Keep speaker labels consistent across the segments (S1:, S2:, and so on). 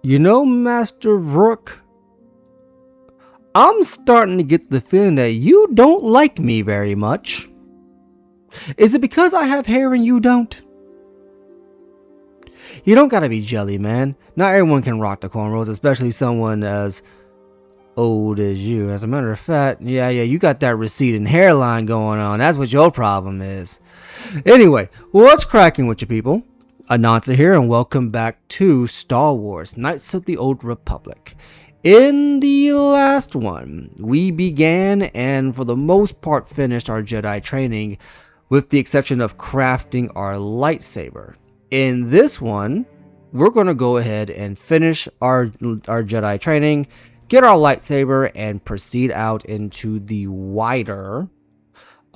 S1: You know, Master Rook, I'm starting to get the feeling that you don't like me very much. Is it because I have hair and you don't? You don't gotta be jelly, man. Not everyone can rock the cornrows, especially someone as old as you. As a matter of fact, yeah, you got that receding hairline going on. That's what your problem is. Anyway, what's cracking with you people? Anansi here, and welcome back to Star Wars Knights of the Old Republic. In the last one, we began and for the most part finished our Jedi training, with the exception of crafting our lightsaber. In this one, we're going to go ahead and finish our Jedi training, get our lightsaber, and proceed out into the wider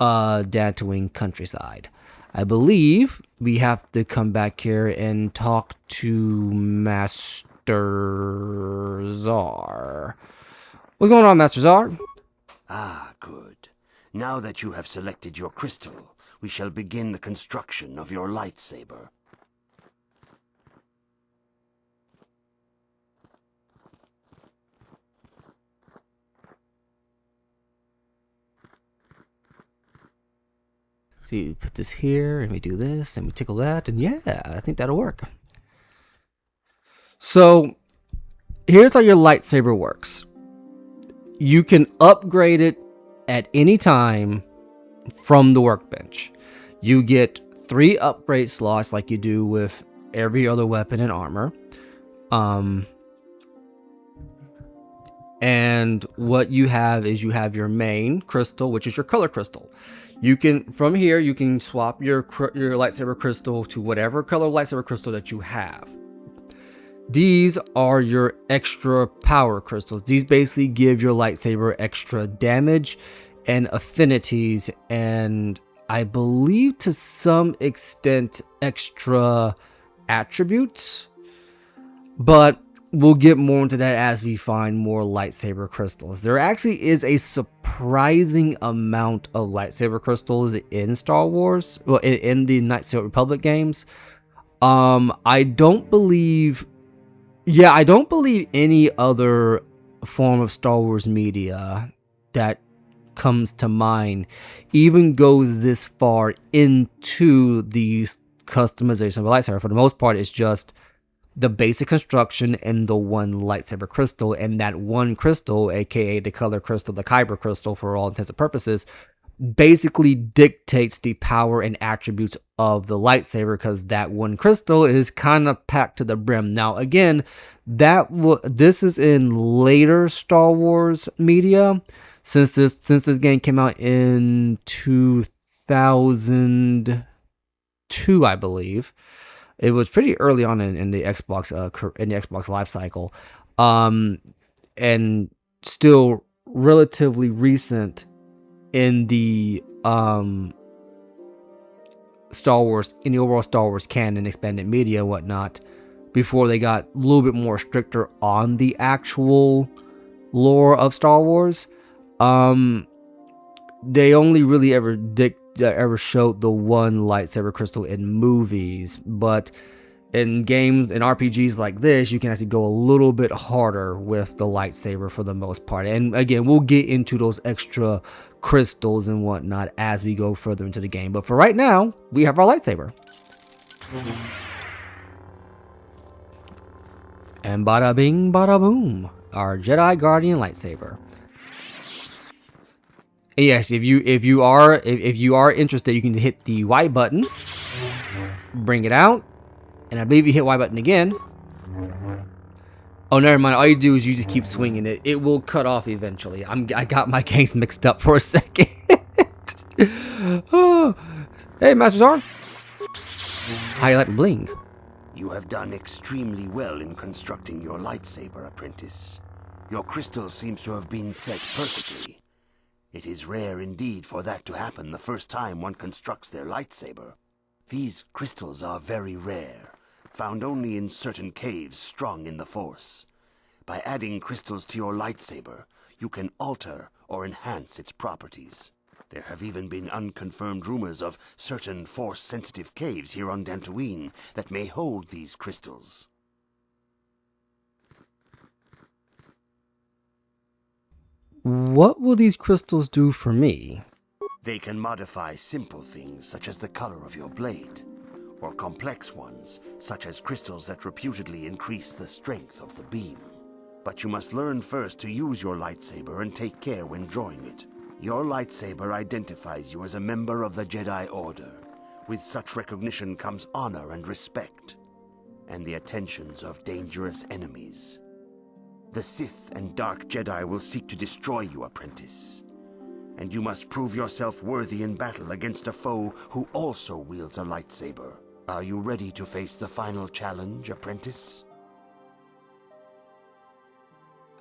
S1: Dantooine countryside. I believe we have to come back here and talk to Master Czar. What's going on, Master Czar?
S2: Ah, good. Now that you have selected your crystal, we shall begin the construction of your lightsaber.
S1: So you put this here, and we do this, and we tickle that, and yeah, I think that'll work. So, here's how your lightsaber works. You can upgrade it at any time from the workbench. You get 3 upgrade slots like you do with every other weapon and armor. And what you have is you have your main crystal, which is your color crystal. You can, from here, you can swap your lightsaber crystal to whatever color lightsaber crystal that you have. These are your extra power crystals. These basically give your lightsaber extra damage and affinities, and I believe to some extent extra attributes. But we'll get more into that as we find more lightsaber crystals. There actually is a surprising amount of lightsaber crystals in Star Wars, well, in the Knights of the Republic games. I don't believe any other form of Star Wars media that comes to mind even goes this far into the customization of a lightsaber. For the most part, it's just the basic construction and the one lightsaber crystal, and that one crystal, aka the color crystal, the kyber crystal for all intents and purposes, basically dictates the power and attributes of the lightsaber, because that one crystal is kind of packed to the brim. Now again, this is in later Star Wars media, since this game came out in 2002, I believe. It was pretty early on in the Xbox life cycle, and still relatively recent in the overall Star Wars canon, expanded media, and whatnot, before they got a little bit more stricter on the actual lore of Star Wars. They only really ever showed the one lightsaber crystal in movies, but in games and RPGs like this, you can actually go a little bit harder with the lightsaber for the most part. And again, we'll get into those extra crystals and whatnot as we go further into the game. But for right now, we have our lightsaber. And bada bing, bada boom, our Jedi Guardian lightsaber. And yes, if you are interested, you can hit the Y button, bring it out, and I believe you hit Y button again. Oh, never mind. All you do is you just keep swinging it. It will cut off eventually. I got my games mixed up for a second. Oh. Hey, Master Czar. Highlight bling.
S2: You have done extremely well in constructing your lightsaber, apprentice. Your crystal seems to have been set perfectly. It is rare indeed for that to happen the first time one constructs their lightsaber. These crystals are very rare, found only in certain caves strong in the Force. By adding crystals to your lightsaber, you can alter or enhance its properties. There have even been unconfirmed rumors of certain Force-sensitive caves here on Dantooine that may hold these crystals.
S1: What will these crystals do for me?
S2: They can modify simple things such as the color of your blade, or complex ones such as crystals that reputedly increase the strength of the beam. But you must learn first to use your lightsaber and take care when drawing it. Your lightsaber identifies you as a member of the Jedi Order. With such recognition comes honor and respect, and the attentions of dangerous enemies. The Sith and Dark Jedi will seek to destroy you, apprentice. And you must prove yourself worthy in battle against a foe who also wields a lightsaber. Are you ready to face the final challenge, apprentice?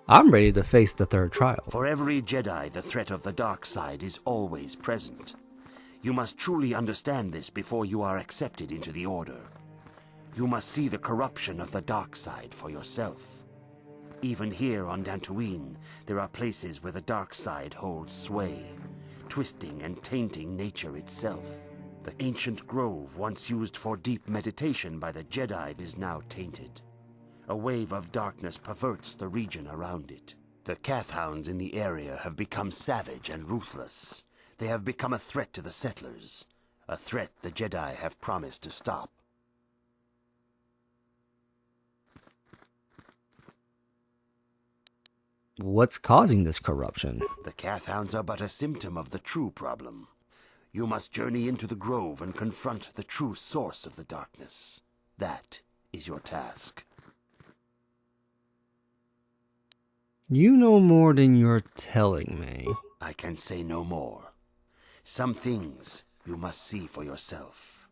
S1: I'm ready to face the third trial.
S2: For every Jedi, the threat of the dark side is always present. You must truly understand this before you are accepted into the Order. You must see the corruption of the dark side for yourself. Even here on Dantooine, there are places where the dark side holds sway, twisting and tainting nature itself. The ancient grove, once used for deep meditation by the Jedi, is now tainted. A wave of darkness perverts the region around it. The Kathhounds in the area have become savage and ruthless. They have become a threat to the settlers, a threat the Jedi have promised to stop.
S1: What's causing this corruption?
S2: The Kathhounds are but a symptom of the true problem. You must journey into the grove and confront the true source of the darkness. That is your task.
S1: You know more than you're telling me.
S2: I can say no more. Some things you must see for yourself.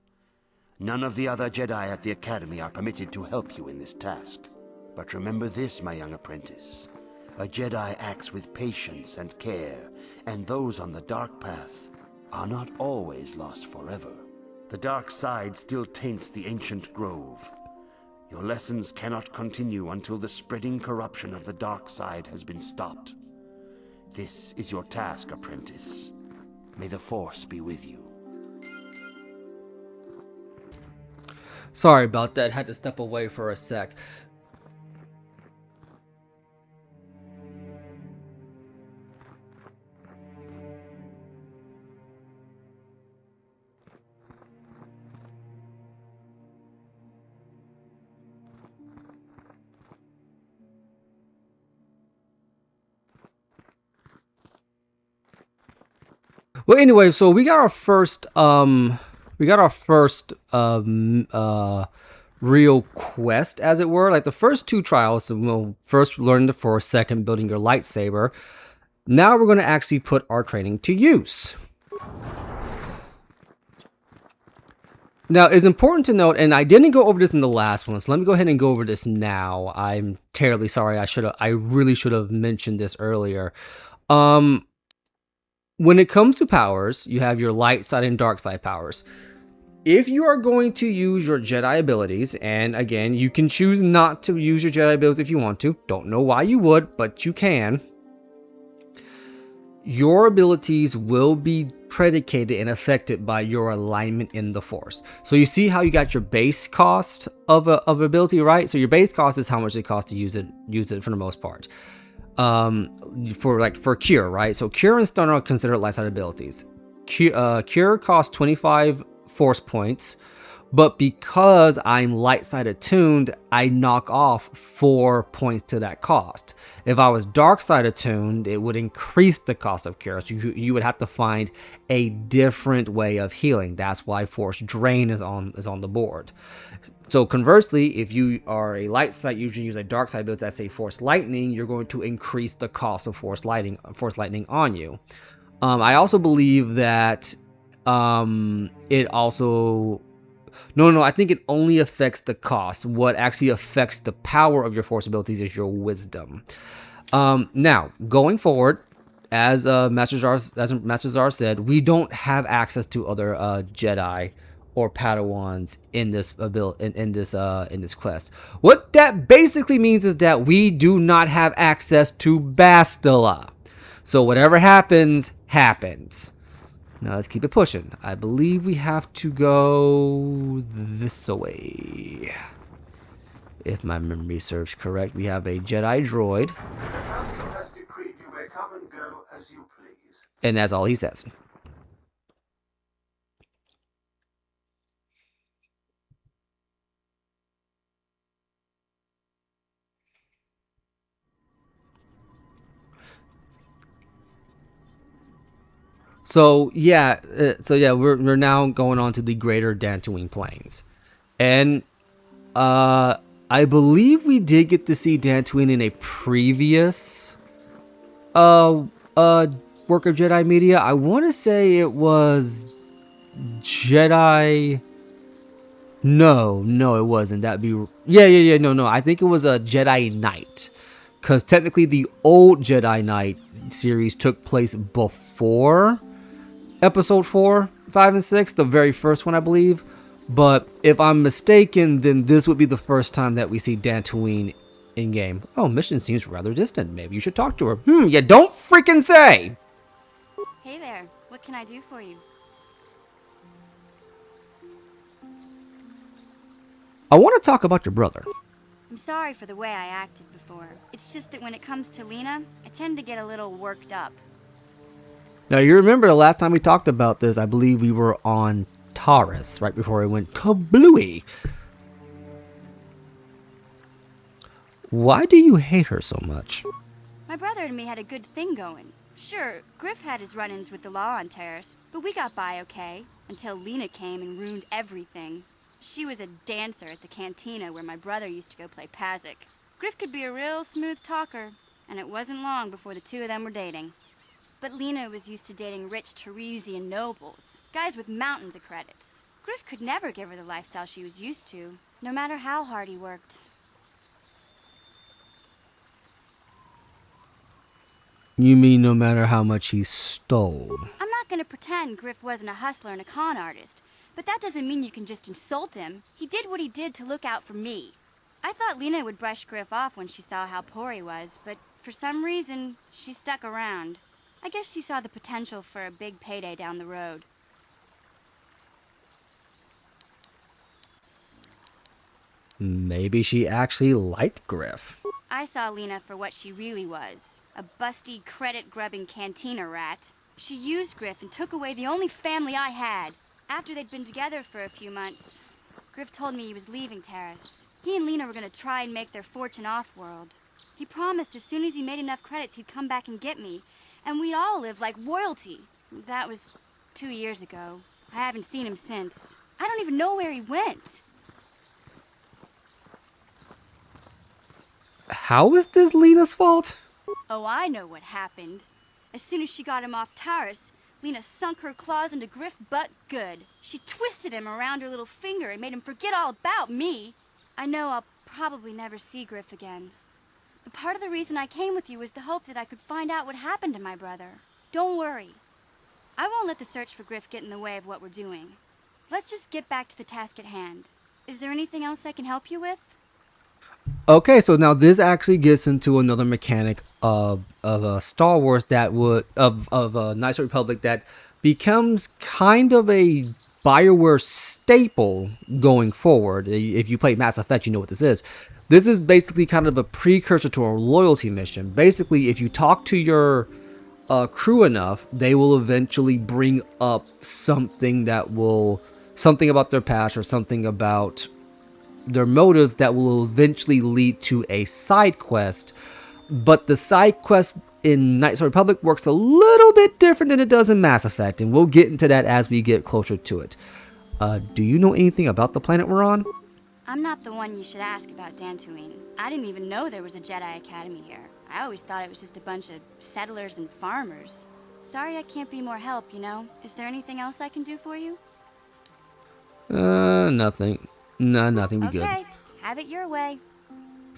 S2: None of the other Jedi at the Academy are permitted to help you in this task. But remember this, my young apprentice. A Jedi acts with patience and care, and those on the dark path are not always lost forever. The dark side still taints the ancient grove. Your lessons cannot continue until the spreading corruption of the dark side has been stopped. This is your task, apprentice. May the Force be with you.
S1: Sorry about that. Had to step away for a sec. Well, anyway, so we got our first real quest, as it were. Like the first two trials, so we'll first learn the Force, second building your lightsaber. Now we're going to actually put our training to use. Now, it's important to note, and I didn't go over this in the last one, so let me go ahead and go over this now. I'm terribly sorry. I really should have mentioned this earlier. When it comes to powers, you have your light side and dark side powers. If you are going to use your Jedi abilities, and again, you can choose not to use your Jedi abilities if you want to. Don't know why you would, but you can. Your abilities will be predicated and affected by your alignment in the Force. So you see how you got your base cost of ability, right? So your base cost is how much it costs to use it for the most part. For cure, right? So cure and stun are considered light side abilities. Cure costs 25 force points, but because I'm light side attuned, I knock off 4 points to that cost. If I was dark side attuned, it would increase the cost of cure. So you would have to find a different way of healing. That's why force drain is on the board. So conversely, if you are a light side, usually use a dark side ability that's a force lightning, you're going to increase the cost of force lightning on you. I also believe that it also I think it only affects the cost. What actually affects the power of your force abilities is your wisdom. Now going forward, as Master Zar said, we don't have access to other Jedi or Padawans in this in this quest. What that basically means is that we do not have access to Bastila. So whatever happens. Now let's keep it pushing. I believe we have to go this way. If my memory serves correct, we have a Jedi droid.
S3: The council has decreed you may come and go
S1: And that's all he says. So we're now going on to the greater Dantooine Plains, and I believe we did get to see Dantooine in a previous uh work of Jedi media. I want to say it was Jedi. No, it wasn't. That'd be yeah. No. I think it was a Jedi Knight, because technically the old Jedi Knight series took place before Episode 4, 5, and 6, the very first one, I believe. But if I'm mistaken, then this would be the first time that we see Dantooine in game. Oh, mission seems rather distant. Maybe you should talk to her. You don't freaking say.
S3: Hey there, what can I do for you?
S1: I want to talk about your brother.
S3: I'm sorry for the way I acted before. It's just that when it comes to Lena, I tend to get a little worked up.
S1: Now, you remember the last time we talked about this, I believe we were on Taurus, right before it went kablooey. Why do you hate her so much?
S3: My brother and me had a good thing going. Sure, Griff had his run-ins with the law on Terrace, but we got by okay, until Lena came and ruined everything. She was a dancer at the cantina where my brother used to go play Pazik. Griff could be a real smooth talker, and it wasn't long before the two of them were dating. But Lena was used to dating rich Teresian nobles, guys with mountains of credits. Griff could never give her the lifestyle she was used to, no matter how hard he worked.
S1: You mean no matter how much he stole?
S3: I'm not gonna pretend Griff wasn't a hustler and a con artist, but that doesn't mean you can just insult him. He did what he did to look out for me. I thought Lena would brush Griff off when she saw how poor he was, but for some reason, she stuck around. I guess she saw the potential for a big payday down the road.
S1: Maybe she actually liked Griff.
S3: I saw Lena for what she really was, a busty, credit-grubbing cantina rat. She used Griff and took away the only family I had. After they'd been together for a few months, Griff told me he was leaving Terrace. He and Lena were going to try and make their fortune off-world. He promised as soon as he made enough credits he'd come back and get me, and we'd all live like royalty. That was 2 years ago. I haven't seen him since. I don't even know where he went.
S1: How is this Lena's fault?
S3: Oh, I know what happened. As soon as she got him off Taurus, Lena sunk her claws into Griff butt good. She twisted him around her little finger and made him forget all about me. I know I'll probably never see Griff again. But part of the reason I came with you was the hope that I could find out what happened to my brother. Don't worry. I won't let the search for Griff get in the way of what we're doing. Let's just get back to the task at hand. Is there anything else I can help you with?
S1: Okay, so now this actually gets into another mechanic of Star Wars that would of Knights of the Republic that becomes kind of a BioWare staple going forward. If you play Mass Effect, you know what this is. This is basically kind of a precursor to a loyalty mission. Basically, if you talk to your crew enough, they will eventually bring up something about their past or something about their motives that will eventually lead to a side quest. But the side quest in Knights of the Republic works a little bit different than it does in Mass Effect, and we'll get into that as we get closer to it. Do you know anything about the planet we're on?
S3: I'm not the one you should ask about Dantooine. I didn't even know there was a Jedi Academy here. I always thought it was just a bunch of settlers and farmers. Sorry I can't be more help, you know? Is there anything else I can do for you?
S1: Nothing. No, nothing. We good.
S3: Okay, have it your way.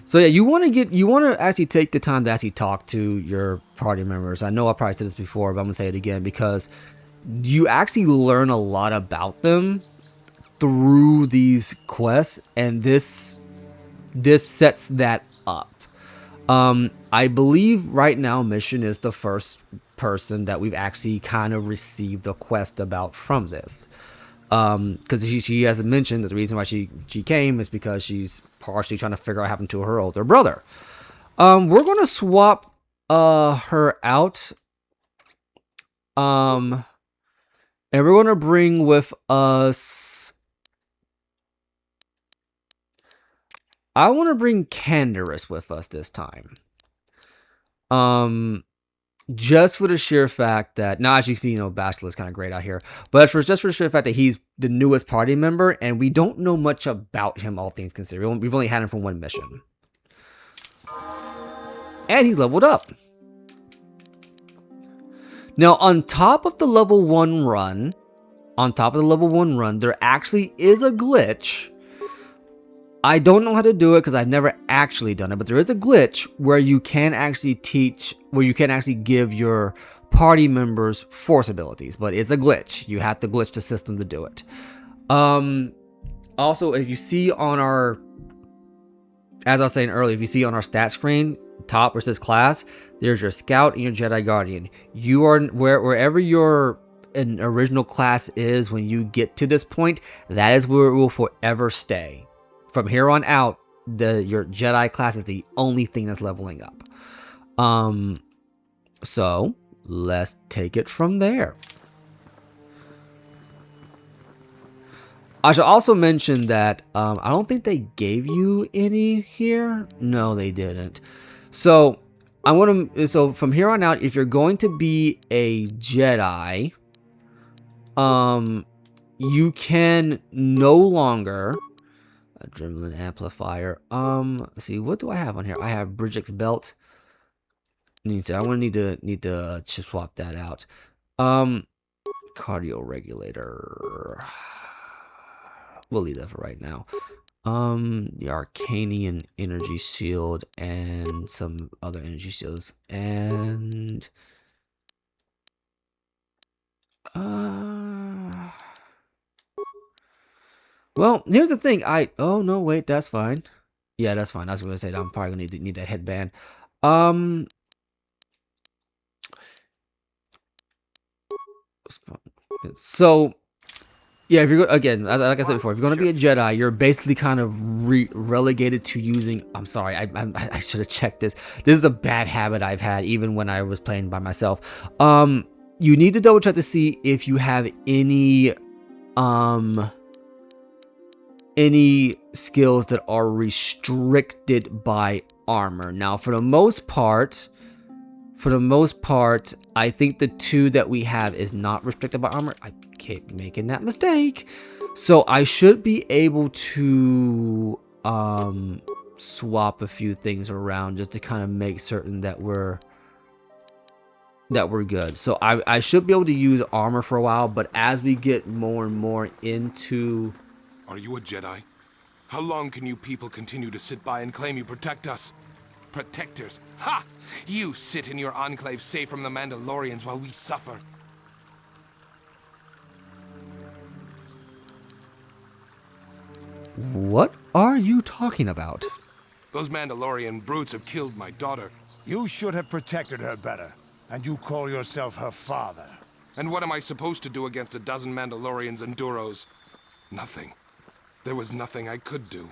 S1: So yeah, you want to actually take the time to actually talk to your party members. I know I probably said this before, but I'm gonna say it again because you actually learn a lot about them through these quests, and this sets that up. I believe right now Mission is the first person that we've actually kind of received a quest about from this. Because she hasn't mentioned that the reason why she came is because she's partially trying to figure out what happened to her older brother. We're gonna swap her out And we're going to bring with us... I want to bring Canderous with us this time. Just for the sheer fact that... Now, as you see, Bachelor is kind of great out here. But just for the sheer fact that he's the newest party member, and we don't know much about him, all things considered. We've only had him for one mission. And he's leveled up. Now, on top of the level 1 run, there actually is a glitch. I don't know how to do it because I've never actually done it, but there is a glitch where you can actually give your party members force abilities, but it's a glitch. You have to glitch the system to do it. Also, if you see on our, as I was saying earlier, if you see on our stat screen, top where it says class, there's your scout and your Jedi Guardian. You are wherever your original class is when you get to this point, that is where it will forever stay. From here on out, your Jedi class is the only thing that's leveling up. So let's take it from there. I should also mention that I don't think they gave you any here. No, they didn't. So from here on out, if you're going to be a Jedi, you can no longer... Adrenaline amplifier. Let's see, what do I have on here? I have Bridget's belt. I'm gonna need to just swap that out. Cardio regulator. We'll leave that for right now. The Arcanian energy shield and some other energy shields, and well, here's the thing. Oh no, wait, that's fine. Yeah, that's fine. I was gonna say that I'm probably gonna need that headband. So yeah, if you're again, like I said before, if you're gonna be a Jedi, you're basically kind of relegated to using. I'm sorry, I should have checked this. This is a bad habit I've had even when I was playing by myself. You need to double check to see if you have any skills that are restricted by armor. Now, for the most part, I think the 2 that we have is not restricted by armor. I keep making that mistake. So I should be able to swap a few things around just to kind of make certain that we're good. So I should be able to use armor for a while, but as we get more and more into...
S4: Are you a Jedi? How long can you people continue to sit by and claim you protect us? Protectors? Ha! You sit in your enclave safe from the Mandalorians while we suffer.
S1: What are you talking about?
S4: Those Mandalorian brutes have killed my daughter.
S5: You should have protected her better, and you call yourself her father.
S4: And what am I supposed to do against a dozen Mandalorians and Duros? Nothing. There was nothing I could do.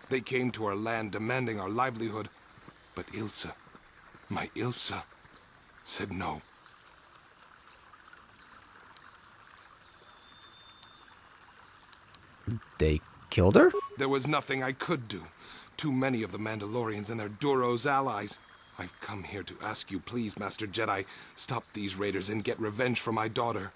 S4: They came to our land demanding our livelihood. But Ilsa, my Ilsa, said no.
S1: They killed her?
S4: There was nothing I could do. Too many of the Mandalorians and their Duros allies. I've come here to ask you, please, Master Jedi, stop these raiders and get revenge for my daughter.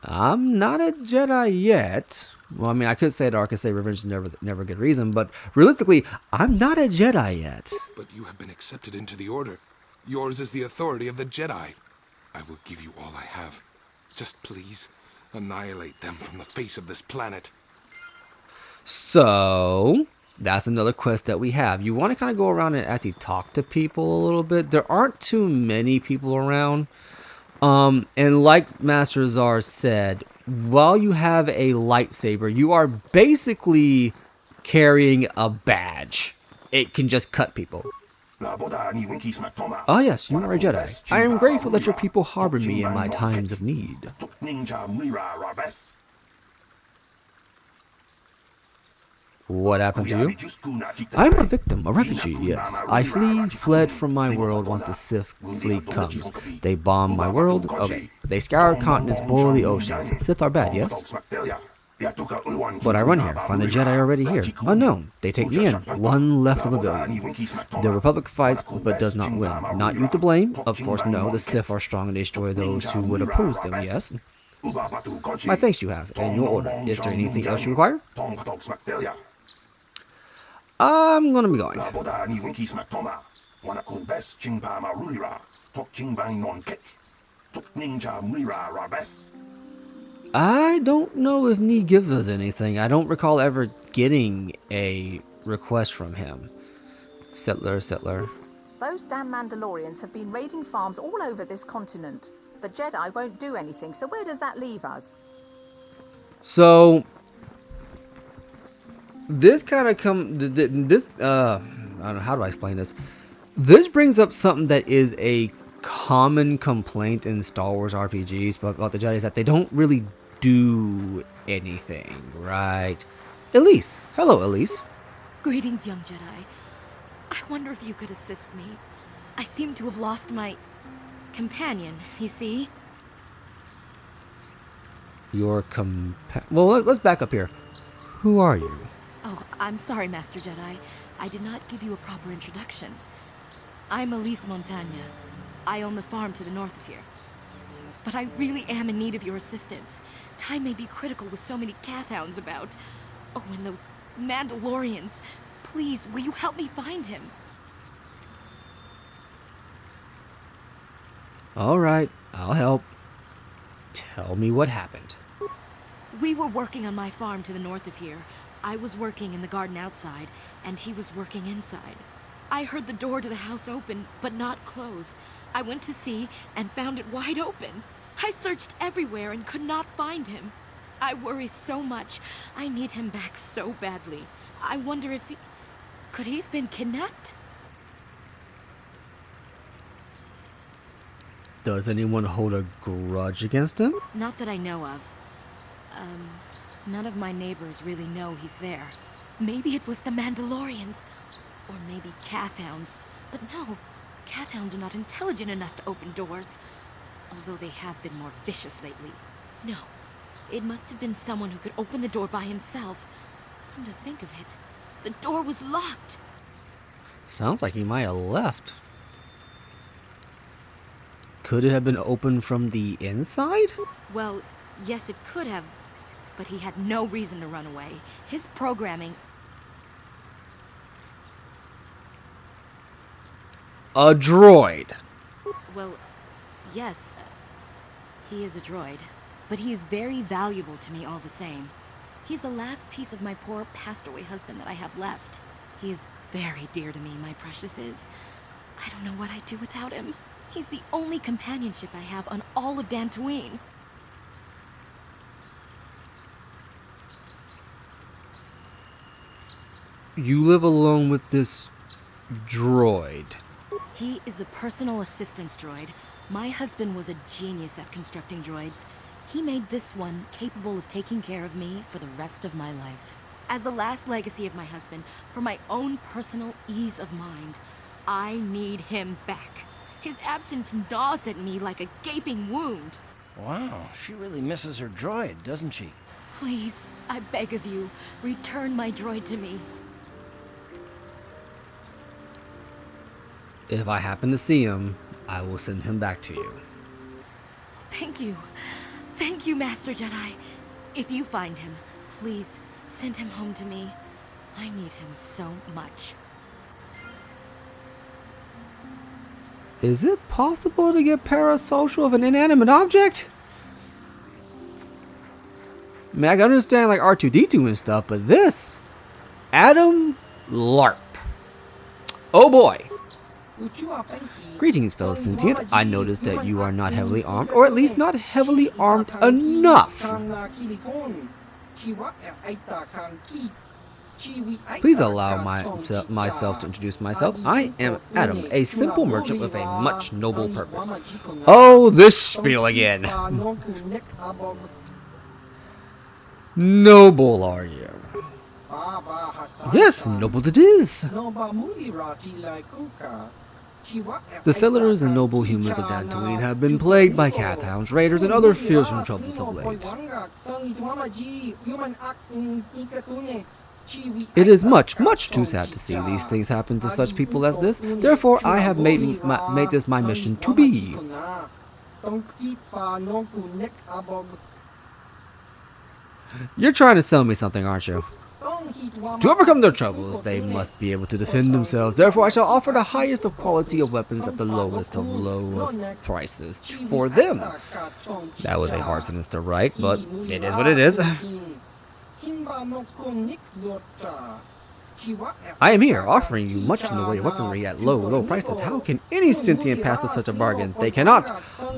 S1: I'm not a Jedi yet. Well, I mean, I could say that, or I could say revenge is never a good reason, but realistically, I'm not a Jedi yet.
S4: But you have been accepted into the Order. Yours is the authority of the Jedi. I will give you all I have. Just please, annihilate them from the face of this planet.
S1: So, that's another quest that we have. You want to kind of go around and actually talk to people a little bit. There aren't too many people around. And like Master Zar said, while you have a lightsaber, you are basically carrying a badge. It can just cut people. Ah yes, you are a Jedi. I am grateful that your people harbor me in my times of need. What happened to you? I'm a victim, a refugee, yes. I fled from my world once the Sith fleet comes. They bomb my world. Okay. They scour continents, boil the oceans. Sith are bad, yes? But I run here, find the Jedi already here. Unknown. They take me in. One left of a billion. The Republic fights, but does not win. Not you to blame? Of course, no. The Sith are strong and destroy those who would oppose them, yes? My thanks you have, and your order. Is there anything else you require? I'm gonna be going. I don't know if Nee gives us anything. I don't recall ever getting a request from him. Settler.
S6: Those damn Mandalorians have been raiding farms all over this continent. The Jedi won't do anything, so where does that leave us?
S1: So this kind of I don't know, how do I explain this? This brings up something that is a common complaint in Star Wars RPGs about the Jedi, is that they don't really do anything, right? Elise. Hello, Elise.
S7: Greetings, young Jedi. I wonder if you could assist me. I seem to have lost my companion, you see?
S1: Your well, let's back up here. Who are you?
S7: Oh, I'm sorry, Master Jedi. I did not give you a proper introduction. I'm Elise Montagna. I own the farm to the north of here. But I really am in need of your assistance. Time may be critical with so many Cathhounds about. Oh, and those Mandalorians. Please, will you help me find him?
S1: Alright, I'll help. Tell me what happened.
S7: We were working on my farm to the north of here. I was working in the garden outside, and he was working inside. I heard the door to the house open, but not close. I went to see and found it wide open. I searched everywhere and could not find him. I worry so much. I need him back so badly. I wonder if he... Could he have been kidnapped?
S1: Does anyone hold a grudge against him?
S7: Not that I know of. None of my neighbors really know he's there. Maybe it was the Mandalorians. Or maybe Cathhounds. But no, Cathhounds are not intelligent enough to open doors. Although they have been more vicious lately. No, it must have been someone who could open the door by himself. Come to think of it, the door was locked.
S1: Sounds like he might have left. Could it have been opened from the inside?
S7: Well, yes, it could have. But he had no reason to run away. His programming...
S1: A droid.
S7: Well, yes, he is a droid. But he is very valuable to me all the same. He's the last piece of my poor passed-away husband that I have left. He is very dear to me, my precious is. I don't know what I'd do without him. He's the only companionship I have on all of Dantooine.
S1: You live alone with this droid.
S7: He is a personal assistance droid. My husband was a genius at constructing droids. He made this one capable of taking care of me for the rest of my life. As the last legacy of my husband, for my own personal ease of mind, I need him back. His absence gnaws at me like a gaping wound.
S8: Wow, she really misses her droid, doesn't she?
S7: Please, I beg of you, return my droid to me.
S1: If I happen to see him, I will send him back to you.
S7: Thank you. Thank you, Master Jedi. If you find him, please send him home to me. I need him so much.
S1: Is it possible to get parasocial of an inanimate object? I mean, I can understand like R2-D2 and stuff, but this... Adam LARP. Oh boy. Greetings, fellow sentient. I noticed that you are not heavily armed, or at least not heavily armed enough. Please allow myself to introduce myself. I am Adam, a simple merchant with a much noble purpose. Oh, this spiel again. Noble are you? Yes, noble it is. The settlers and noble humans of Dantooine have been plagued by Cathounds, raiders, and other fearsome troubles of late. It is much, much too sad to see these things happen to such people as this. Therefore, I have made this my mission to be. You're trying to sell me something, aren't you? To overcome their troubles, they must be able to defend themselves. Therefore, I shall offer the highest of quality of weapons at the lowest of low prices for them. That was a hard sentence to write, but it is what it is. I am here, offering you much in the way of weaponry at low prices. How can any sentient pass up such a bargain? They cannot.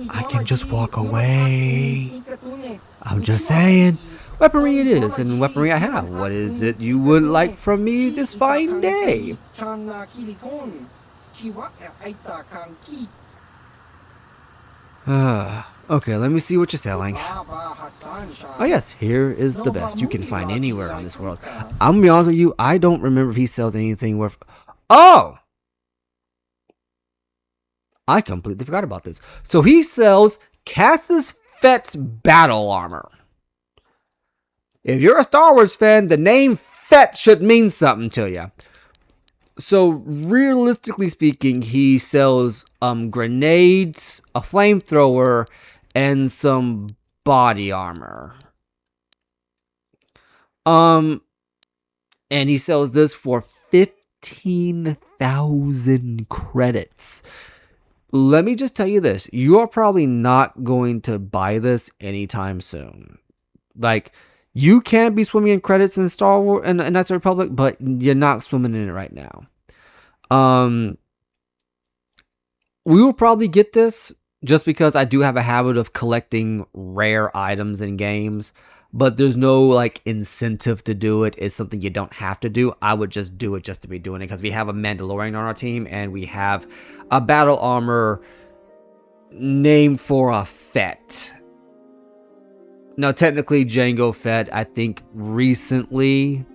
S1: I can just walk away. I'm just saying. Weaponry it is, and weaponry I have. What is it you would like from me this fine day? Okay, let me see what you're selling. Oh yes, here is the best you can find anywhere on this world. I'm gonna be honest with you, I don't remember if he sells anything worth... Oh! I completely forgot about this. So he sells Cassus Fett's battle armor. If you're a Star Wars fan, the name Fett should mean something to you. So, realistically speaking, he sells grenades, a flamethrower, and some body armor. And he sells this for 15,000 credits. Let me just tell you this. You are probably not going to buy this anytime soon. Like... You can be swimming in credits in Star Wars and Knights of the Republic, but you're not swimming in it right now. We will probably get this just because I do have a habit of collecting rare items in games, but there's no like incentive to do it. It's something you don't have to do. I would just do it just to be doing it because we have a Mandalorian on our team and we have a battle armor named for a Fett. Now, technically, Jango Fett, I think, recently...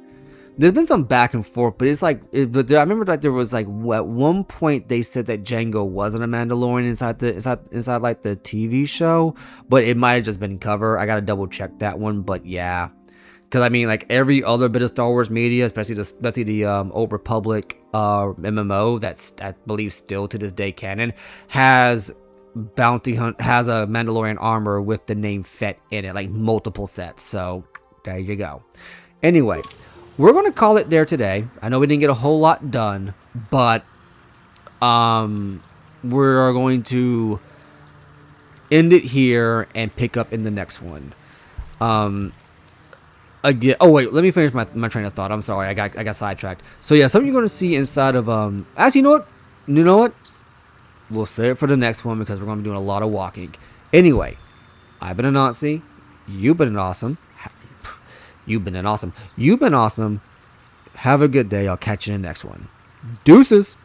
S1: There's been some back and forth, but it's like... But I remember that there was, like, at one point, they said that Jango wasn't a Mandalorian inside like, the TV show. But it might have just been cover. I gotta double-check that one, but yeah. Because, I mean, like, every other bit of Star Wars media, especially the Old Republic MMO, that's, I believe, still to this day canon, has... Bounty Hunt has a Mandalorian armor with the name Fett in it, like multiple sets. So there you go. Anyway, we're gonna call it there today. I know we didn't get a whole lot done, but we're going to end it here and pick up in the next one. Again, oh wait, let me finish my train of thought. I'm sorry, I got sidetracked. So yeah, something you're gonna see inside of actually, you know what? We'll save it for the next one because we're going to be doing a lot of walking. Anyway, I've been Anansi. You've been awesome. You've been awesome. Have a good day. I'll catch you in the next one. Deuces.